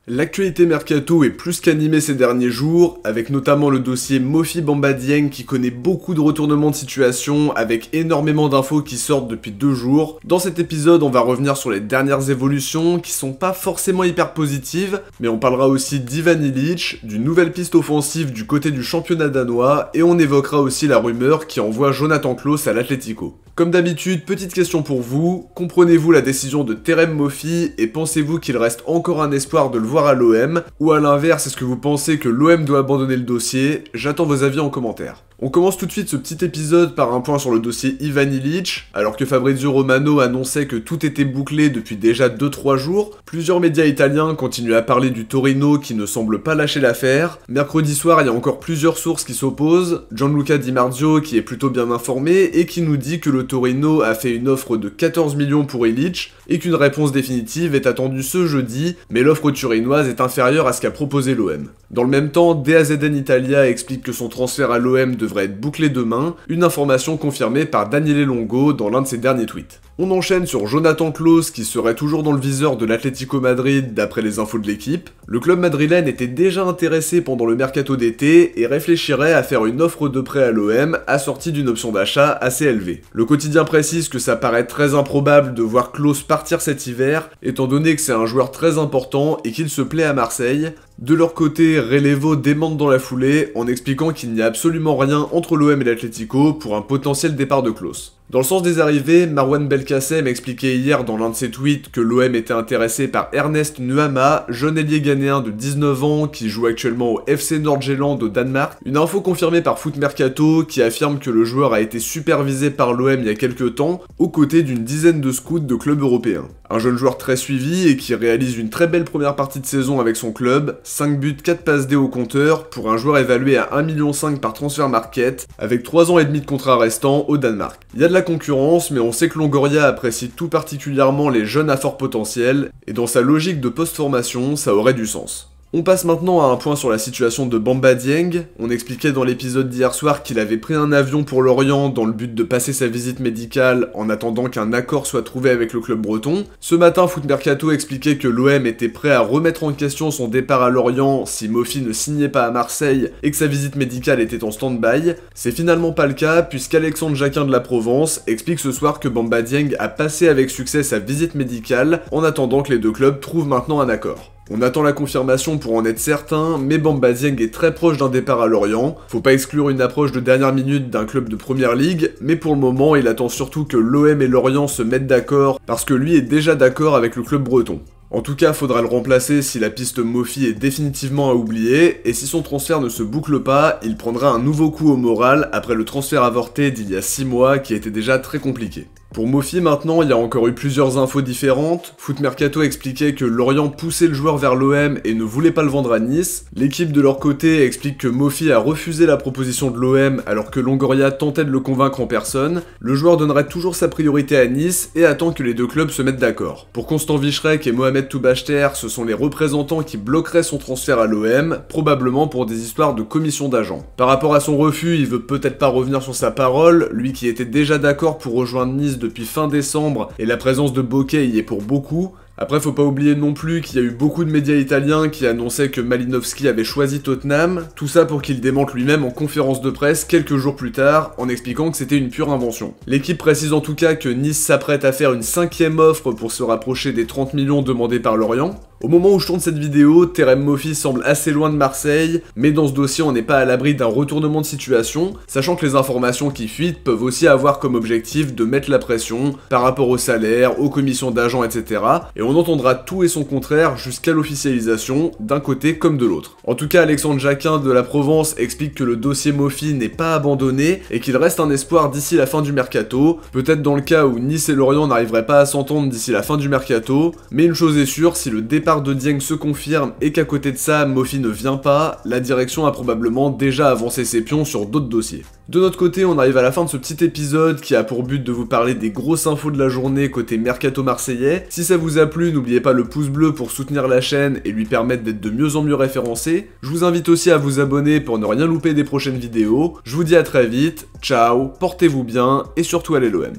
L'actualité mercato est plus qu'animée ces derniers jours, avec notamment le dossier Mofi Bamba Dieng qui connaît beaucoup de retournements de situation, avec énormément d'infos qui sortent depuis 2 jours. Dans cet épisode, on va revenir sur les dernières évolutions qui sont pas forcément hyper positives, mais on parlera aussi d'Ivan Illich, d'une nouvelle piste offensive du côté du championnat danois, et on évoquera aussi la rumeur qui envoie Jonathan Klaus à l'Atlético. Comme d'habitude, petite question pour vous, comprenez-vous la décision de Terem Mofi et pensez-vous qu'il reste encore un espoir de le voir à l'OM? Ou à l'inverse, est-ce que vous pensez que l'OM doit abandonner le dossier? J'attends vos avis en commentaire. On commence tout de suite ce petit épisode par un point sur le dossier Ivan Illich. Alors que Fabrizio Romano annonçait que tout était bouclé depuis déjà 2-3 jours, plusieurs médias italiens continuent à parler du Torino qui ne semble pas lâcher l'affaire. Mercredi soir, il y a encore plusieurs sources qui s'opposent. Gianluca Di Marzio qui est plutôt bien informé et qui nous dit que le Torino a fait une offre de 14 millions pour Illich et qu'une réponse définitive est attendue ce jeudi, mais l'offre turinoise est inférieure à ce qu'a proposé l'OM. Dans le même temps, DAZN Italia explique que son transfert à l'OM devrait être bouclé demain, une information confirmée par Daniele Longo dans l'un de ses derniers tweets. On enchaîne sur Jonathan Klaus qui serait toujours dans le viseur de l'Atlético Madrid d'après les infos de l'équipe. Le club madrilène était déjà intéressé pendant le mercato d'été et réfléchirait à faire une offre de prêt à l'OM assortie d'une option d'achat assez élevée. Le quotidien précise que ça paraît très improbable de voir Klaus partir cet hiver, étant donné que c'est un joueur très important et qu'il se plaît à Marseille. De leur côté, Relevo démente dans la foulée en expliquant qu'il n'y a absolument rien entre l'OM et l'Atlético pour un potentiel départ de Klaus. Dans le sens des arrivées, Marwan Belkacem expliquait hier dans l'un de ses tweets que l'OM était intéressé par Ernest Nuama, jeune ailier ghanéen de 19 ans qui joue actuellement au FC Nordjylland au Danemark. Une info confirmée par Foot Mercato qui affirme que le joueur a été supervisé par l'OM il y a quelques temps, aux côtés d'une dizaine de scouts de clubs européens. Un jeune joueur très suivi et qui réalise une très belle première partie de saison avec son club, 5 buts, 4 passes D au compteur, pour un joueur évalué à 1,5 million par transfer market, avec 3 ans et demi de contrat restant au Danemark. Il y a de la concurrence, mais on sait que Longoria apprécie tout particulièrement les jeunes à fort potentiel, et dans sa logique de post-formation, ça aurait du sens. On passe maintenant à un point sur la situation de Bamba Dieng. On expliquait dans l'épisode d'hier soir qu'il avait pris un avion pour Lorient dans le but de passer sa visite médicale en attendant qu'un accord soit trouvé avec le club breton. Ce matin, Foot Mercato expliquait que l'OM était prêt à remettre en question son départ à Lorient si Mofi ne signait pas à Marseille et que sa visite médicale était en stand-by. C'est finalement pas le cas puisqu'Alexandre Jacquin de la Provence explique ce soir que Bamba Dieng a passé avec succès sa visite médicale en attendant que les deux clubs trouvent maintenant un accord. On attend la confirmation pour en être certain, mais Bamba Dieng est très proche d'un départ à Lorient. Faut pas exclure une approche de dernière minute d'un club de première ligue, mais pour le moment, il attend surtout que l'OM et Lorient se mettent d'accord, parce que lui est déjà d'accord avec le club breton. En tout cas, faudra le remplacer si la piste Mofi est définitivement à oublier, et si son transfert ne se boucle pas, il prendra un nouveau coup au moral après le transfert avorté d'il y a 6 mois qui était déjà très compliqué. Pour Mofi maintenant, il y a encore eu plusieurs infos différentes. Foot Mercato expliquait que Lorient poussait le joueur vers l'OM et ne voulait pas le vendre à Nice. L'équipe de leur côté explique que Mofi a refusé la proposition de l'OM alors que Longoria tentait de le convaincre en personne. Le joueur donnerait toujours sa priorité à Nice et attend que les deux clubs se mettent d'accord. Pour Constant Vichrek et Mohamed Toubachter, ce sont les représentants qui bloqueraient son transfert à l'OM, probablement pour des histoires de commission d'agents. Par rapport à son refus, il veut peut-être pas revenir sur sa parole, lui qui était déjà d'accord pour rejoindre Nice depuis fin décembre, et la présence de Bokeh y est pour beaucoup. Après, faut pas oublier non plus qu'il y a eu beaucoup de médias italiens qui annonçaient que Malinowski avait choisi Tottenham, tout ça pour qu'il démente lui-même en conférence de presse quelques jours plus tard, en expliquant que c'était une pure invention. L'équipe précise en tout cas que Nice s'apprête à faire une 5e offre pour se rapprocher des 30 millions demandés par Lorient. Au moment où je tourne cette vidéo, Terem Mofi semble assez loin de Marseille, mais dans ce dossier on n'est pas à l'abri d'un retournement de situation, sachant que les informations qui fuitent peuvent aussi avoir comme objectif de mettre la pression par rapport au salaire, aux commissions d'agents, etc. Et on entendra tout et son contraire jusqu'à l'officialisation, d'un côté comme de l'autre. En tout cas, Alexandre Jacquin de la Provence explique que le dossier Mofi n'est pas abandonné et qu'il reste un espoir d'ici la fin du mercato, peut-être dans le cas où Nice et Lorient n'arriveraient pas à s'entendre d'ici la fin du mercato, mais une chose est sûre, si le départ de Dieng se confirme et qu'à côté de ça, Mofi ne vient pas, la direction a probablement déjà avancé ses pions sur d'autres dossiers. De notre côté, on arrive à la fin de ce petit épisode qui a pour but de vous parler des grosses infos de la journée côté mercato marseillais. Si ça vous a plu, n'oubliez pas le pouce bleu pour soutenir la chaîne et lui permettre d'être de mieux en mieux référencé. Je vous invite aussi à vous abonner pour ne rien louper des prochaines vidéos. Je vous dis à très vite, ciao, portez-vous bien et surtout allez l'OM.